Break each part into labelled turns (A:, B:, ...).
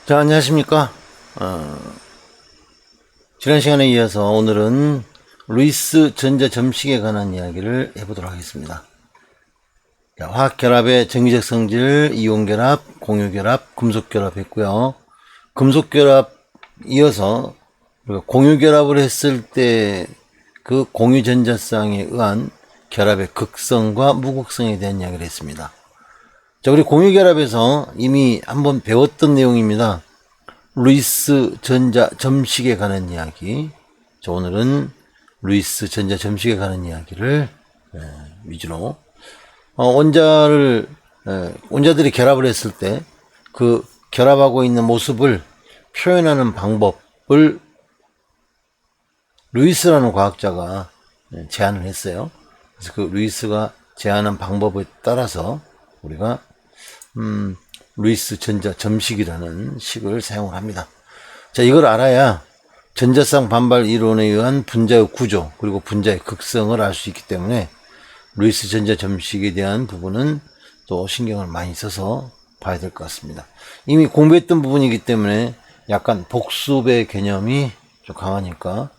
A: 자, 안녕하십니까. 지난 시간에 이어서 오늘은 루이스 전자 점식에 관한 이야기를 해보도록 하겠습니다. 자, 화학결합의 정기적 성질, 이온결합, 공유결합, 금속결합 했고요. 금속결합 이어서 공유결합을 했을 때 그 공유전자쌍에 의한 결합의 극성과 무극성에 대한 이야기를 했습니다. 자, 우리 공유결합에서 이미 한번 배웠던 내용입니다. 루이스 전자 점식에 관한 이야기. 자, 오늘은 루이스 전자 점식에 관한 이야기를 위주로 원자들이 결합을 했을 때 그 결합하고 있는 모습을 표현하는 방법을 루이스라는 과학자가 제안을 했어요. 그래서 그 루이스가 제안한 방법에 따라서 우리가 루이스 전자 점식이라는 식을 사용을 합니다. 자, 이걸 알아야 전자쌍 반발 이론에 의한 분자의 구조 그리고 분자의 극성을 알 수 있기 때문에 루이스 전자 점식에 대한 부분은 또 신경을 많이 써서 봐야 될 것 같습니다. 이미 공부했던 부분이기 때문에 약간 복습의 개념이 좀 강하니까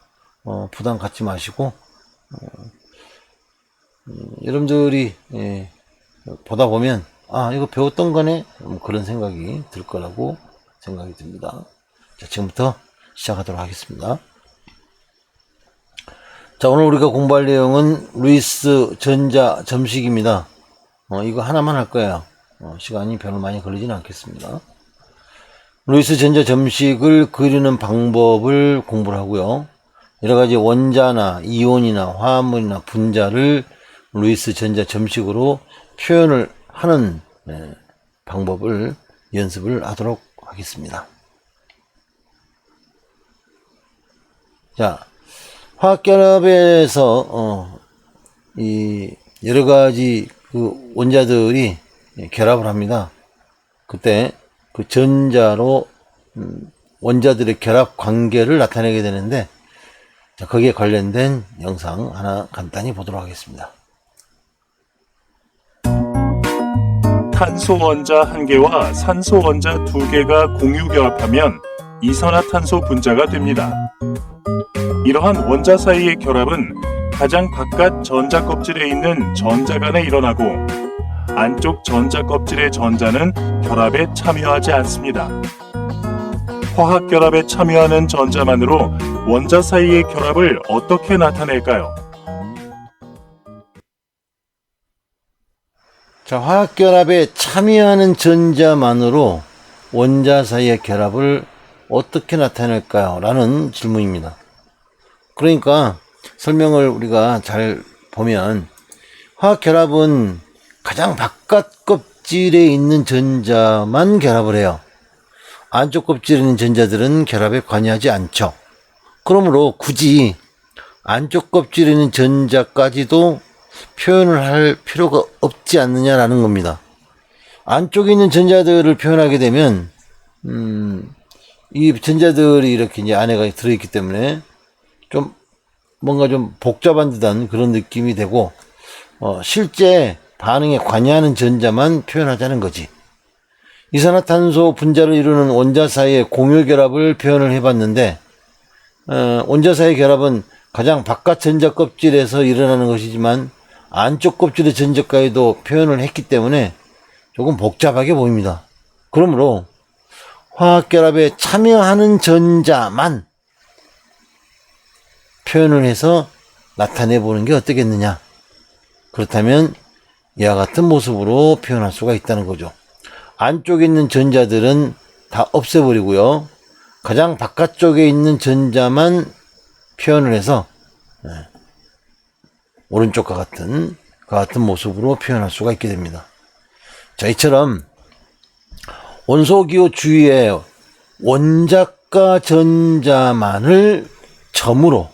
A: 부담 갖지 마시고 여러분들이 보다 보면 이거 배웠던 거네? 그런 생각이 들 거라고 생각이 듭니다. 자, 지금부터 시작하도록 하겠습니다. 자, 오늘 우리가 공부할 내용은 루이스 전자 점식입니다. 이거 하나만 할 거예요. 시간이 별로 많이 걸리지는 않겠습니다. 루이스 전자 점식을 그리는 방법을 공부를 하고요. 여러 가지 원자나 이온이나 화합물이나 분자를 루이스 전자 점식으로 표현을 하는 방법을 연습을 하도록 하겠습니다. 자, 화학결합에서 이 여러 가지 그 원자들이 결합을 합니다. 그때 그 전자로 원자들의 결합 관계를 나타내게 되는데, 자, 거기에 관련된 영상 하나 간단히 보도록 하겠습니다.
B: 탄소 원자 1개와 산소 원자 2개가 공유 결합하면 이산화탄소 분자가 됩니다. 이러한 원자 사이의 결합은 가장 바깥 전자 껍질에 있는 전자 간에 일어나고 안쪽 전자 껍질의 전자는 결합에 참여하지 않습니다. 화학 결합에 참여하는 전자만으로 원자 사이의 결합을 어떻게 나타낼까요?
A: 자, 화학결합에 참여하는 전자만으로 원자 사이의 결합을 어떻게 나타낼까요? 라는 질문입니다. 그러니까 설명을 우리가 잘 보면 화학결합은 가장 바깥 껍질에 있는 전자만 결합을 해요. 안쪽 껍질에 있는 전자들은 결합에 관여하지 않죠. 그러므로 굳이 안쪽 껍질에 있는 전자까지도 표현을 할 필요가 없지 않느냐라는 겁니다. 안쪽에 있는 전자들을 표현하게 되면 이 전자들이 이렇게 이제 안에가 들어있기 때문에 좀 뭔가 좀 복잡한 듯한 그런 느낌이 되고 실제 반응에 관여하는 전자만 표현하자는 거지. 이산화탄소 분자를 이루는 원자 사이의 공유결합을 표현을 해봤는데 원자 사이의 결합은 가장 바깥 전자 껍질에서 일어나는 것이지만 안쪽 껍질의 전자까지도 표현을 했기 때문에 조금 복잡하게 보입니다. 그러므로 화학결합에 참여하는 전자만 표현을 해서 나타내보는 게 어떻겠느냐. 그렇다면 이와 같은 모습으로 표현할 수가 있다는 거죠. 안쪽에 있는 전자들은 다 없애버리고요. 가장 바깥쪽에 있는 전자만 표현을 해서 오른쪽과 같은 모습으로 표현할 수가 있게 됩니다. 자, 이처럼 원소기호 주위에 원자가 전자만을 점으로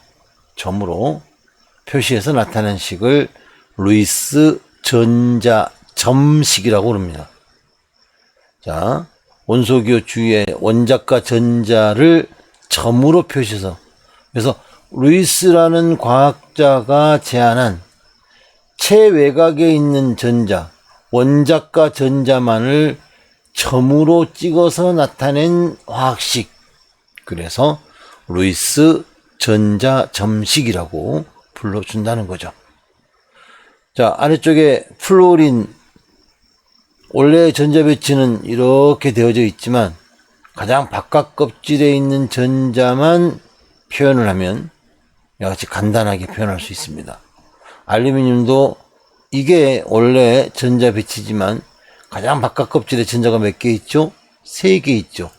A: 표시해서 나타낸 식을 루이스 전자 점식이라고 부릅니다. 자, 원소기호 주위에 원자가 전자를 점으로 표시해서, 그래서 루이스라는 과학자가 제안한 최외곽에 있는 전자, 원자가 전자만을 점으로 찍어서 나타낸 화학식. 그래서 루이스 전자점식이라고 불러준다는 거죠. 자, 아래쪽에 플로린, 원래 전자 배치는 이렇게 되어져 있지만 가장 바깥 껍질에 있는 전자만 표현을 하면 이같이 간단하게 표현할 수 있습니다. 알루미늄도 이게 원래 전자 배치지만 가장 바깥 껍질에 전자가 몇 개 있죠? 3개 있죠.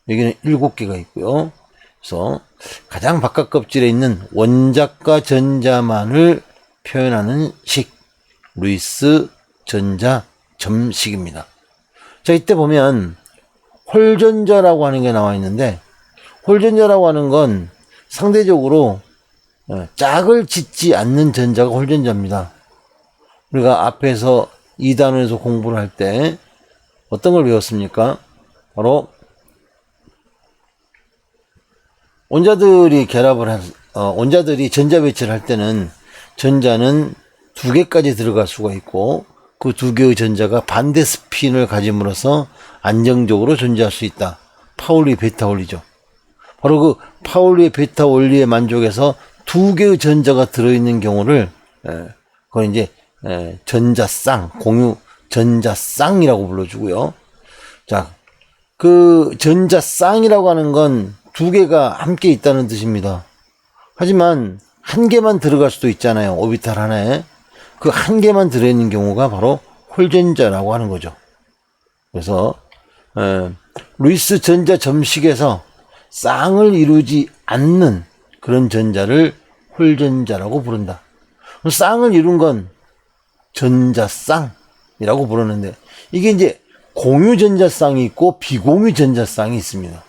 A: 여기는 7개가 있고요. 그래서 가장 바깥 껍질에 있는 원자과 전자만을 표현하는 식, 루이스 전자 점식입니다. 자, 이때 보면 홀전자라고 하는 게 나와 있는데, 홀전자라고 하는 건 상대적으로 짝을 짓지 않는 전자가 홀전자입니다. 우리가 앞에서 2단원에서 공부를 할 때 어떤 걸 배웠습니까? 바로 원자들이 원자들이 전자 배치를 할 때는 전자는 2개까지 들어갈 수가 있고, 그 2개의 전자가 반대 스핀을 가짐으로써 안정적으로 존재할 수 있다. 파울리 베타 원리죠. 바로 그 파울리 베타 원리에 만족해서 2개의 전자가 들어있는 경우를 그건 이제 전자쌍, 공유 전자쌍이라고 불러주고요. 자, 그 전자쌍이라고 하는 건 2개가 함께 있다는 뜻입니다. 하지만 1개만 들어갈 수도 있잖아요. 오비탈 하나에. 그 1개만 들어있는 경우가 바로 홀전자라고 하는 거죠. 그래서 루이스 전자 점식에서 쌍을 이루지 않는 그런 전자를 홀전자라고 부른다. 쌍을 이룬 건 전자쌍이라고 부르는데, 이게 이제 공유 전자쌍이 있고 비공유 전자쌍이 있습니다.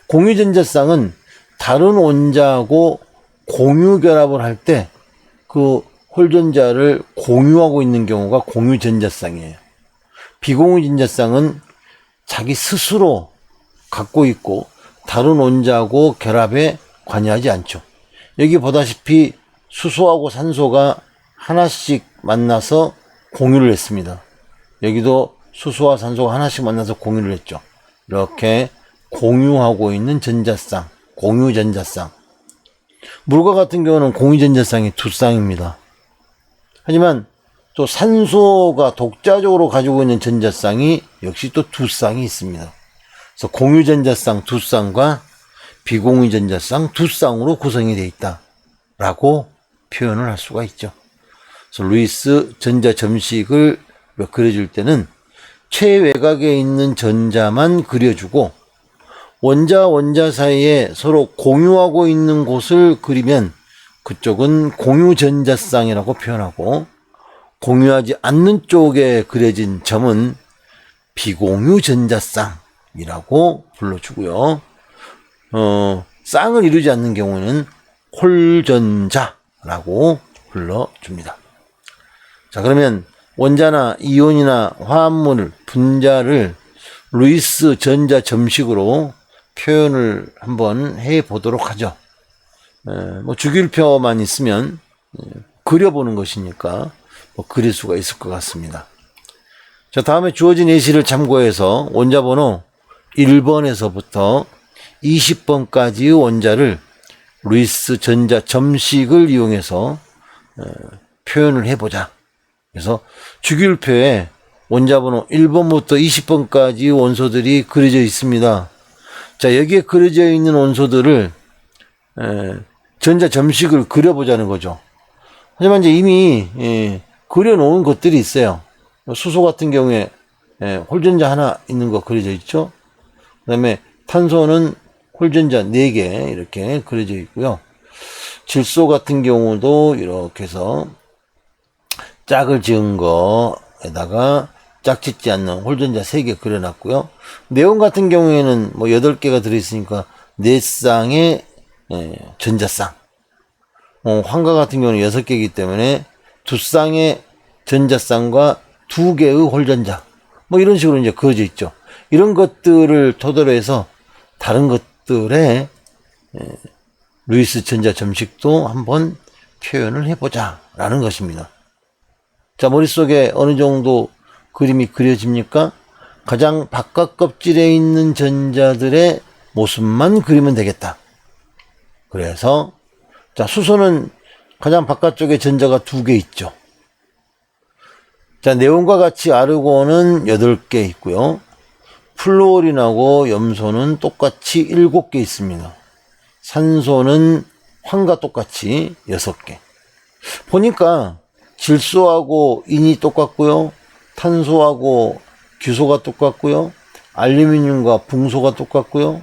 A: 공유 전자쌍은 다른 원자하고 공유 결합을 할 때 그 홀전자를 공유하고 있는 경우가 공유 전자쌍이에요. 비공유 전자쌍은 자기 스스로 갖고 있고 다른 원자하고 결합에 관여하지 않죠. 여기 보다시피 수소하고 산소가 하나씩 만나서 공유를 했습니다. 여기도 수소와 산소가 하나씩 만나서 공유를 했죠. 이렇게 공유하고 있는 전자쌍, 공유 전자쌍. 물과 같은 경우는 공유 전자쌍이 2쌍입니다. 하지만 또 산소가 독자적으로 가지고 있는 전자쌍이 역시 또 2쌍이 있습니다. 그래서 공유 전자쌍 2쌍과 비공유 전자쌍 2쌍으로 구성이 되어 있다라고 표현을 할 수가 있죠. 그래서 루이스 전자 점식을 그려줄 때는 최외곽에 있는 전자만 그려주고 원자 사이에 서로 공유하고 있는 곳을 그리면 그쪽은 공유 전자쌍이라고 표현하고, 공유하지 않는 쪽에 그려진 점은 비공유 전자쌍이라고 불러주고요. 쌍을 이루지 않는 경우는 홀전자라고 불러줍니다. 자, 그러면 원자나 이온이나 화합물, 분자를 루이스 전자 점식으로 표현을 한번 해 보도록 하죠. 주기율표만 있으면 그려보는 것이니까 그릴 수가 있을 것 같습니다. 자, 다음에 주어진 예시를 참고해서 원자번호 1번에서부터 20번까지의 원자를 루이스 전자 점식을 이용해서 표현을 해보자. 그래서 주기율표에 원자번호 1번부터 20번까지 원소들이 그려져 있습니다. 자, 여기에 그려져 있는 원소들을 전자 점식을 그려보자는 거죠. 하지만 이제 이미 그려놓은 것들이 있어요. 수소 같은 경우에 홀전자 하나 있는 거 그려져 있죠. 그 다음에 탄소는 홀전자 4개 이렇게 그려져 있고요. 질소 같은 경우도 이렇게 해서 짝을 지은 거에다가 짝 짓지 않는 홀전자 3개 그려놨고요. 네온 같은 경우에는 8개가 들어있으니까 4쌍의 전자쌍. 황과 같은 경우는 6개이기 때문에 2쌍의 전자쌍과 2개의 홀전자. 이런 식으로 이제 그어져 있죠. 이런 것들을 토대로 해서 다른 것들의 루이스 전자 점식도 한번 표현을 해보자 라는 것입니다. 자, 머릿속에 어느 정도 그림이 그려집니까? 가장 바깥 껍질에 있는 전자들의 모습만 그리면 되겠다. 그래서 자, 수소는 가장 바깥쪽에 전자가 2개 있죠. 자, 네온과 같이 아르곤은 8개 있고요. 플루오린하고 염소는 똑같이 7개 있습니다. 산소는 황과 똑같이 6개. 보니까 질소하고 인이 똑같고요. 탄소하고 규소가 똑같고요. 알루미늄과 붕소가 똑같고요.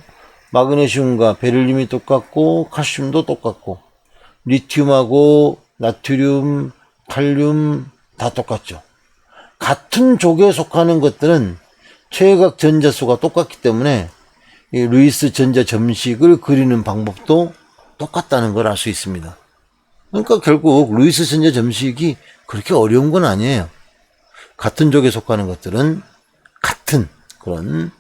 A: 마그네슘과 베릴륨이 똑같고 칼슘도 똑같고 리튬하고 나트륨, 칼륨 다 똑같죠. 같은 족에 속하는 것들은 최외각 전자수가 똑같기 때문에 이 루이스 전자 점식을 그리는 방법도 똑같다는 걸 알 수 있습니다. 그러니까 결국 루이스 전자 점식이 그렇게 어려운 건 아니에요. 같은 족에 속하는 것들은 같은 그런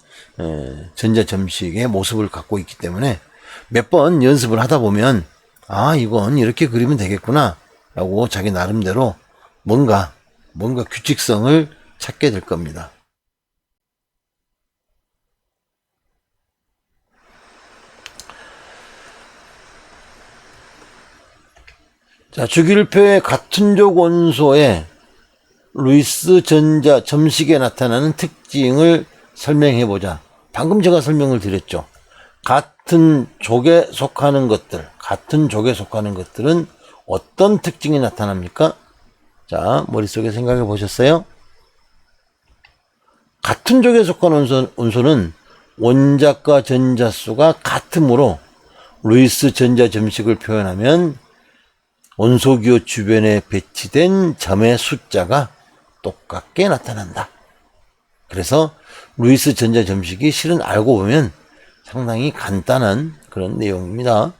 A: 전자 점식의 모습을 갖고 있기 때문에 몇 번 연습을 하다 보면 아, 이건 이렇게 그리면 되겠구나 라고 자기 나름대로 뭔가 규칙성을 찾게 될 겁니다. 자, 주기율표의 같은 족 원소의 루이스 전자 점식에 나타나는 특징을 설명해 보자. 방금 제가 설명을 드렸죠. 같은 족에 속하는 것들은 어떤 특징이 나타납니까? 자, 머릿속에 생각해 보셨어요? 같은 족에 속한 원소는 원자과 전자수가 같으므로 루이스 전자 점식을 표현하면 원소기호 주변에 배치된 점의 숫자가 똑같게 나타난다. 그래서 루이스 전자 점식이 실은 알고 보면 상당히 간단한 그런 내용입니다.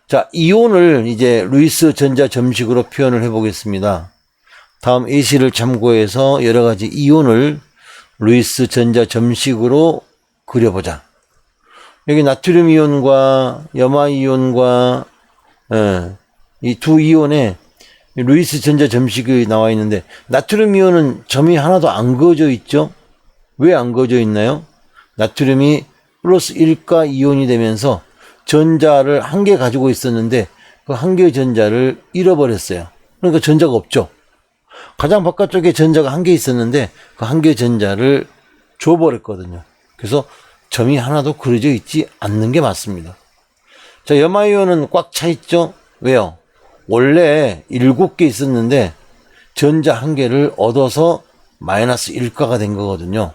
A: 자, 이온을 이제 루이스 전자 점식으로 표현을 해보겠습니다. 다음 예시를 참고해서 여러 가지 이온을 루이스 전자 점식으로 그려보자. 여기 나트륨 이온과 염화 이온과 이 두 이온에 루이스 전자 점식이 나와 있는데 나트륨 이온은 점이 하나도 안 그어져 있죠. 왜 안 그어져 있나요? 나트륨이 플러스 1가 이온이 되면서 전자를 한 개 가지고 있었는데 그 한 개의 전자를 잃어버렸어요. 그러니까 전자가 없죠. 가장 바깥쪽에 전자가 한 개 있었는데 그 한 개의 전자를 줘버렸거든요. 그래서 점이 하나도 그려져 있지 않는 게 맞습니다. 자, 염화이온은 꽉 차 있죠. 왜요? 원래 7개 있었는데 전자 한 개를 얻어서 마이너스 1가가 된 거거든요.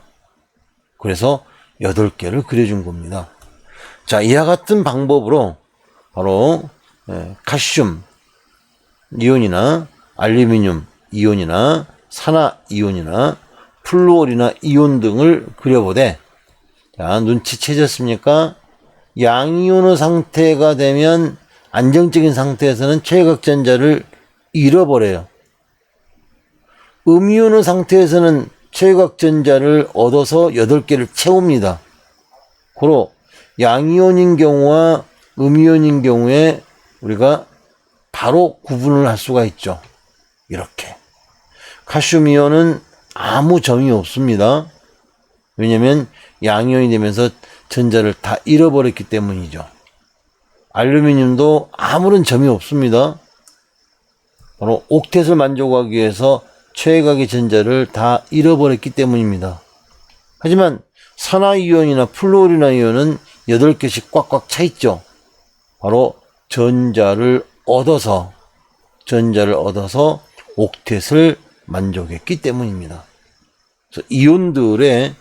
A: 그래서 8개를 그려준 겁니다. 자, 이와 같은 방법으로 바로 칼슘 이온이나 알루미늄 이온이나 산화 이온이나 플루오리나 이온 등을 그려보되, 자, 눈치채셨습니까? 양이온의 상태가 되면 안정적인 상태에서는 최외각 전자를 잃어버려요. 음이온의 상태에서는 최외각 전자를 얻어서 8개를 채웁니다. 고로 양이온인 경우와 음이온인 경우에 우리가 바로 구분을 할 수가 있죠. 이렇게. 칼슘 이온은 아무 점이 없습니다. 왜냐면 양이온이 되면서 전자를 다 잃어버렸기 때문이죠. 알루미늄도 아무런 점이 없습니다. 바로 옥텟을 만족하기 위해서 최외각의 전자를 다 잃어버렸기 때문입니다. 하지만 산화이온이나 플루오리나 이온은 8개씩 꽉꽉 차 있죠. 바로 전자를 얻어서 옥텟을 만족했기 때문입니다. 그래서 이온들의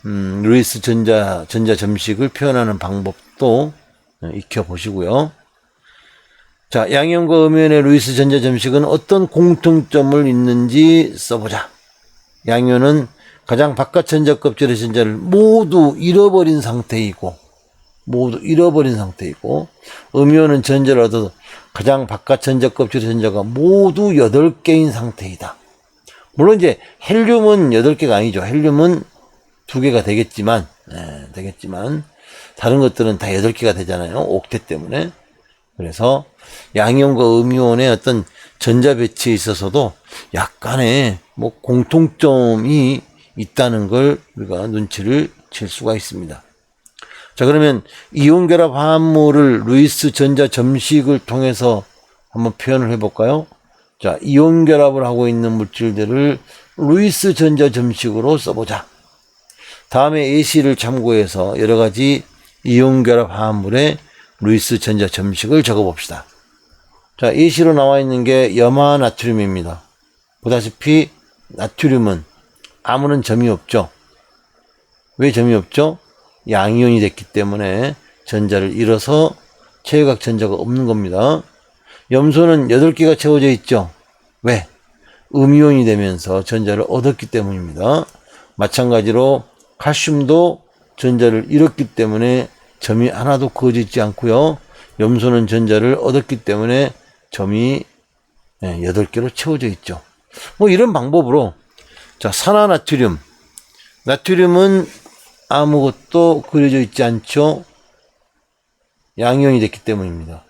A: 루이스 전자 점식을 표현하는 방법도 익혀보시고요. 자, 양이온과 음이온의 루이스 전자 점식은 어떤 공통점을 있는지 써보자. 양이온은 가장 바깥 전자 껍질의 전자를 모두 잃어버린 상태이고, 음이온은 전자를 얻어서 가장 바깥 전자 껍질의 전자가 모두 8개인 상태이다. 물론 이제 헬륨은 8개가 아니죠. 헬륨은 2개가 되겠지만 다른 것들은 다 8개가 되잖아요. 옥텟 때문에. 그래서 양이온과 음이온의 어떤 전자 배치에 있어서도 약간의 공통점이 있다는 걸 우리가 눈치를 챌 수가 있습니다. 자, 그러면 이온결합 화합물을 루이스 전자 점식을 통해서 한번 표현을 해볼까요? 자, 이온결합을 하고 있는 물질들을 루이스 전자 점식으로 써보자. 다음에 예시를 참고해서 여러 가지 이온결합 화합물의 루이스 전자 점식을 적어봅시다. 자, 예시로 나와 있는 게 염화 나트륨입니다. 보다시피 나트륨은 아무런 점이 없죠. 왜 점이 없죠? 양이온이 됐기 때문에 전자를 잃어서 최외각 전자가 없는 겁니다. 염소는 8개가 채워져 있죠. 왜? 음이온이 되면서 전자를 얻었기 때문입니다. 마찬가지로 칼슘도 전자를 잃었기 때문에 점이 하나도 그어져 있지 않고요. 염소는 전자를 얻었기 때문에 점이 8개로 채워져 있죠. 뭐 이런 방법으로 자, 산화나트륨. 나트륨은 아무것도 그려져 있지 않죠. 양이온이 됐기 때문입니다.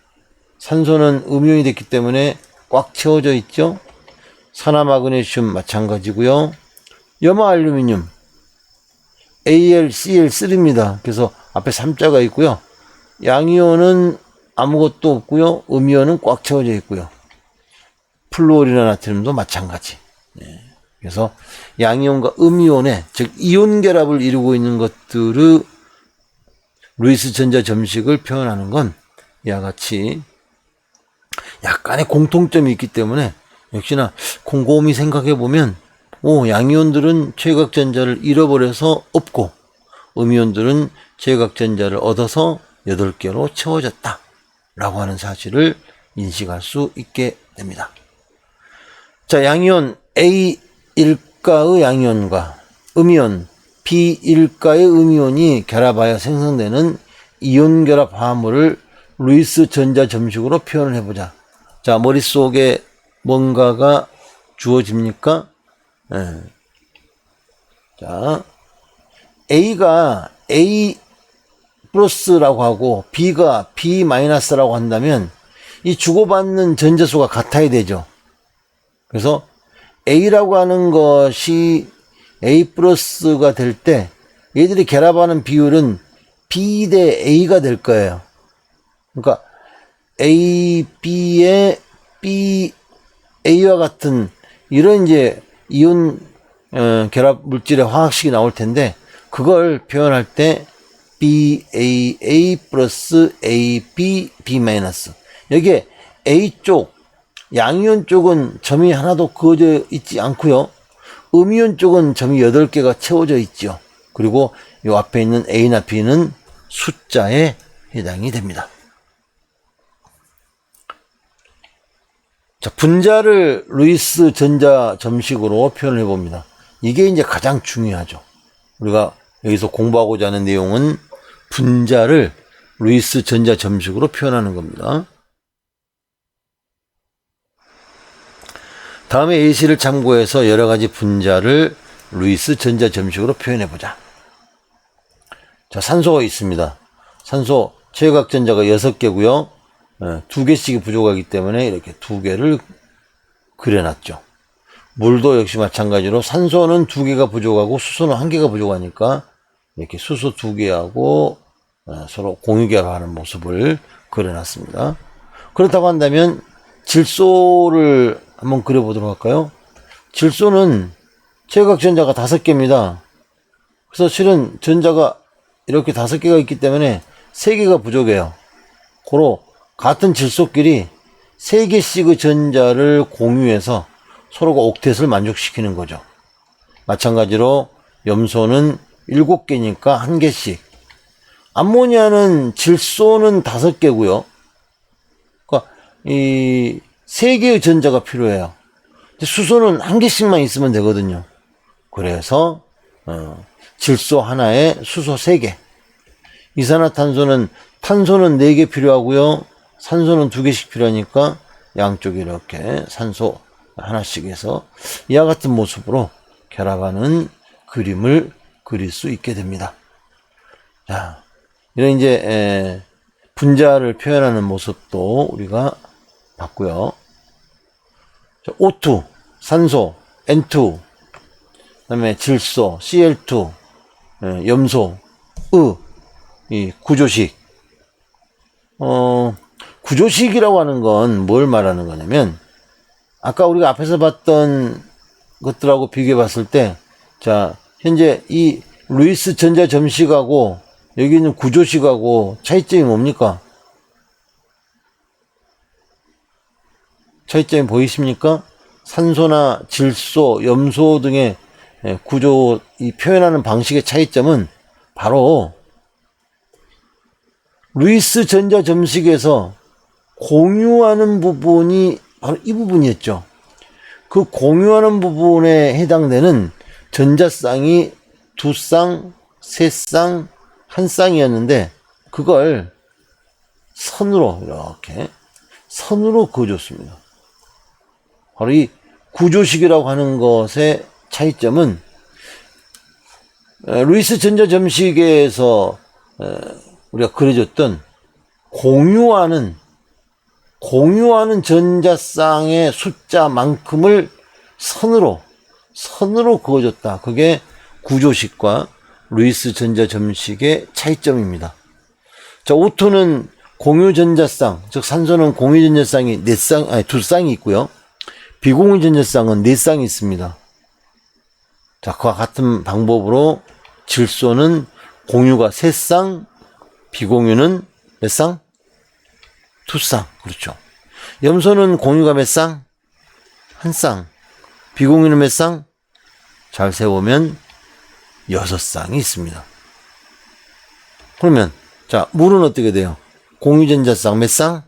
A: 산소는 음이온이 됐기 때문에 꽉 채워져 있죠. 산화마그네슘 마찬가지고요. 염화알루미늄 AlCl3입니다. 그래서 앞에 3자가 있고요. 양이온은 아무것도 없고요. 음이온은 꽉 채워져 있고요. 플루오리나 나트륨도 마찬가지. 그래서 양이온과 음이온의 즉 이온 결합을 이루고 있는 것들의 루이스 전자 점식을 표현하는 건 이와 같이 약간의 공통점이 있기 때문에 역시나 곰곰이 생각해 보면 양이온들은 최외각 전자를 잃어버려서 없고 음이온들은 최외각 전자를 얻어서 8개로 채워졌다 라고 하는 사실을 인식할 수 있게 됩니다. 자, 양이온 A일가의 양이온과 음이온 B일가의 음이온이 결합하여 생성되는 이온 결합 화합물을 루이스 전자 점식으로 표현을 해보자. 자, 머릿속에 뭔가가 주어집니까? 네. 자, A가 A 플러스라고 하고 B가 B 마이너스라고 한다면 이 주고받는 전자수가 같아야 되죠. 그래서 A라고 하는 것이 A 플러스가 될 때 얘들이 결합하는 비율은 B 대 A가 될 거예요. 그러니까 A, B의 B, A와 같은 이런 이제 이온 결합 물질의 화학식이 나올 텐데 그걸 표현할 때 BAA 플러스 AB, B 마이너스. 여기에 A 쪽, 양이온 쪽은 점이 하나도 그어져 있지 않고요. 음이온 쪽은 점이 8개가 채워져 있죠. 그리고 이 앞에 있는 A나 B는 숫자에 해당이 됩니다. 자, 분자를 루이스 전자 점식으로 표현해 봅니다. 이게 이제 가장 중요하죠. 우리가 여기서 공부하고자 하는 내용은 분자를 루이스 전자 점식으로 표현하는 겁니다. 다음에 예시를 참고해서 여러 가지 분자를 루이스 전자 점식으로 표현해 보자. 자, 산소가 있습니다. 산소 최외각 전자가 6개고요. 2개씩이 부족하기 때문에 이렇게 2개를 그려놨죠. 물도 역시 마찬가지로 산소는 2개가 부족하고 수소는 1개가 부족하니까 이렇게 수소 2개하고 서로 공유결합하는 모습을 그려놨습니다. 그렇다고 한다면 질소를 한번 그려보도록 할까요? 질소는 최외각 전자가 5개입니다. 그래서 실은 전자가 이렇게 5개가 있기 때문에 3개가 부족해요. 고로 같은 질소끼리 3개씩의 전자를 공유해서 서로가 옥텟을 만족시키는 거죠. 마찬가지로 염소는 7개니까 1개씩. 암모니아는 질소는 5개고요. 그러니까 이 3개의 전자가 필요해요. 수소는 1개씩만 있으면 되거든요. 그래서 질소 하나에 수소 3개. 이산화탄소는 탄소는 4개 필요하고요. 산소는 2개씩 필요하니까 양쪽에 이렇게 산소 하나씩 해서 이와 같은 모습으로 결합하는 그림을 그릴 수 있게 됩니다. 자, 이런 이제 분자를 표현하는 모습도 우리가 봤고요. O2, 산소, N2, 그다음에 질소, Cl2, 염소, 이 구조식. 구조식이라고 하는 건 뭘 말하는 거냐면, 아까 우리가 앞에서 봤던 것들하고 비교해 봤을 때, 자, 현재 이 루이스 전자 점식하고 여기 있는 구조식하고 차이점이 뭡니까? 차이점이 보이십니까? 산소나 질소, 염소 등의 구조, 이 표현하는 방식의 차이점은 바로 루이스 전자 점식에서 공유하는 부분이 바로 이 부분이었죠. 그 공유하는 부분에 해당되는 전자쌍이 2쌍, 3쌍, 1쌍이었는데 그걸 선으로 이렇게 선으로 그어줬습니다. 바로 이 구조식이라고 하는 것의 차이점은 루이스 전자 점식에서 우리가 그려줬던 공유하는 전자쌍의 숫자만큼을 선으로 그어줬다. 그게 구조식과 루이스 전자 점식의 차이점입니다. 자, O2는 공유 전자쌍, 즉 산소는 공유 전자쌍이 2쌍이 있고요. 비공유 전자쌍은 4쌍이 있습니다. 자, 그와 같은 방법으로 질소는 공유가 3쌍, 비공유는 몇 쌍? 2쌍. 그렇죠. 염소는 공유가 몇 쌍? 1쌍. 비공유는 몇 쌍? 잘 세보면 6쌍이 있습니다. 그러면 자, 물은 어떻게 돼요? 공유전자쌍 몇 쌍?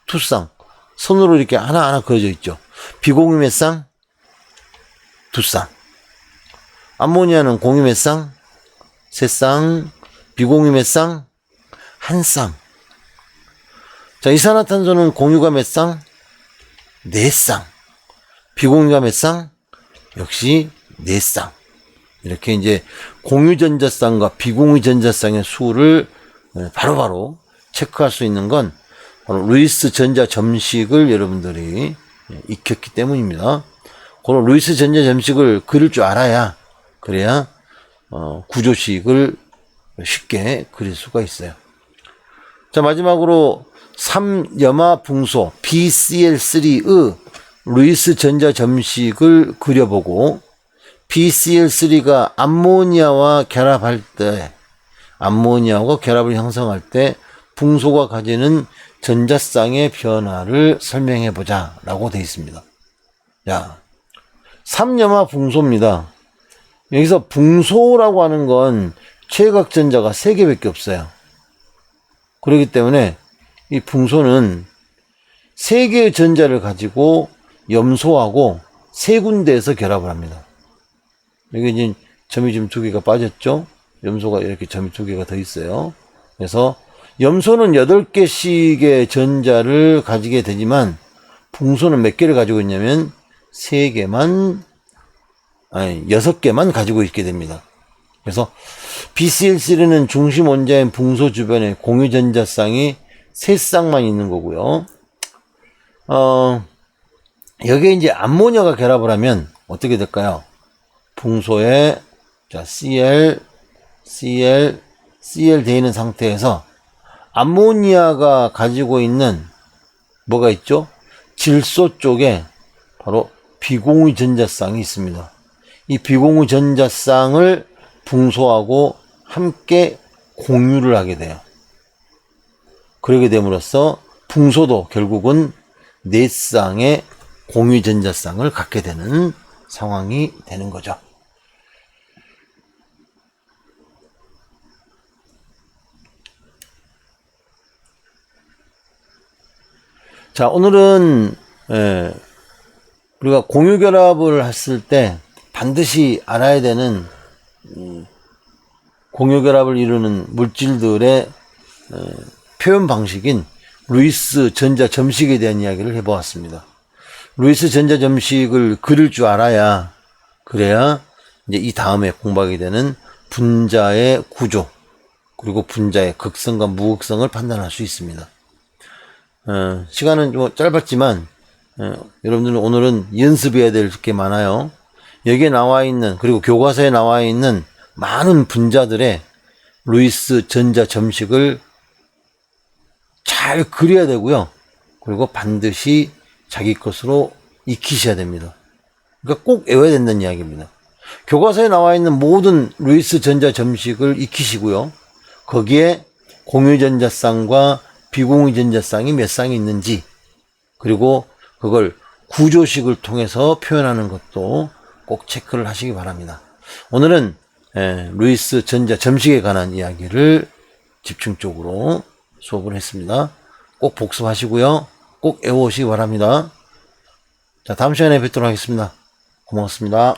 A: 2쌍. 선으로 이렇게 하나하나 그려져 있죠. 비공유 몇 쌍? 2쌍. 암모니아는 공유 몇 쌍? 3쌍. 비공유 몇 쌍? 1쌍. 자, 이산화탄소는 공유가 몇 쌍? 4쌍. 비공유가 몇 쌍? 역시 4쌍. 이렇게 이제 공유전자쌍과 비공유전자쌍의 수를 바로바로 체크할 수 있는 건 바로 루이스 전자 점식을 여러분들이 익혔기 때문입니다. 그런 루이스 전자 점식을 그릴 줄 알아야, 그래야 구조식을 쉽게 그릴 수가 있어요. 자, 마지막으로 3염화붕소 BCl3의 루이스 전자 점식을 그려보고 BCl3가 암모니아와 결합할 때, 암모니아하고 결합을 형성할 때 붕소가 가지는 전자쌍의 변화를 설명해 보자 라고 되어 있습니다. 자, 3염화붕소입니다. 여기서 붕소라고 하는 건 최각전자가 3개밖에 없어요. 그렇기 때문에 이 붕소는 3개의 전자를 가지고 염소하고 3군데에서 결합을 합니다. 여기 이제 점이 지금 2개가 빠졌죠? 염소가 이렇게 점이 2개가 더 있어요. 그래서 염소는 8개씩의 전자를 가지게 되지만 붕소는 몇 개를 가지고 있냐면 6개만 가지고 있게 됩니다. 그래서 BCl3는 중심 원자인 붕소 주변에 공유 전자쌍이 3쌍만 있는 거고요. 여기에 이제 암모니아가 결합을 하면 어떻게 될까요? 붕소에 자, Cl 되어 있는 상태에서 암모니아가 가지고 있는 뭐가 있죠? 질소 쪽에 바로 비공유 전자쌍이 있습니다. 이 비공유 전자쌍을 붕소하고 함께 공유를 하게 돼요. 그러게 됨으로써 붕소도 결국은 4쌍의 공유 전자쌍을 갖게 되는 상황이 되는 거죠. 자, 오늘은 우리가 공유 결합을 했을 때 반드시 알아야 되는 공유 결합을 이루는 물질들의 표현 방식인 루이스 전자 점식에 대한 이야기를 해보았습니다. 루이스 전자 점식을 그릴 줄 알아야, 그래야 이제 이 다음에 공부하게 되는 분자의 구조, 그리고 분자의 극성과 무극성을 판단할 수 있습니다. 시간은 좀 짧았지만 여러분들은 오늘은 연습해야 될 게 많아요. 여기에 나와 있는, 그리고 교과서에 나와 있는 많은 분자들의 루이스 전자 점식을 잘 그려야 되고요. 그리고 반드시 자기 것으로 익히셔야 됩니다. 그러니까 꼭 외워야 된다는 이야기입니다. 교과서에 나와 있는 모든 루이스 전자 점식을 익히시고요. 거기에 공유전자쌍과 비공유전자쌍이 몇 쌍이 있는지, 그리고 그걸 구조식을 통해서 표현하는 것도 꼭 체크를 하시기 바랍니다. 오늘은 루이스 전자 점식에 관한 이야기를 집중적으로 수업을 했습니다. 꼭 복습하시고요. 꼭 외워오시기 바랍니다. 자, 다음 시간에 뵙도록 하겠습니다. 고맙습니다.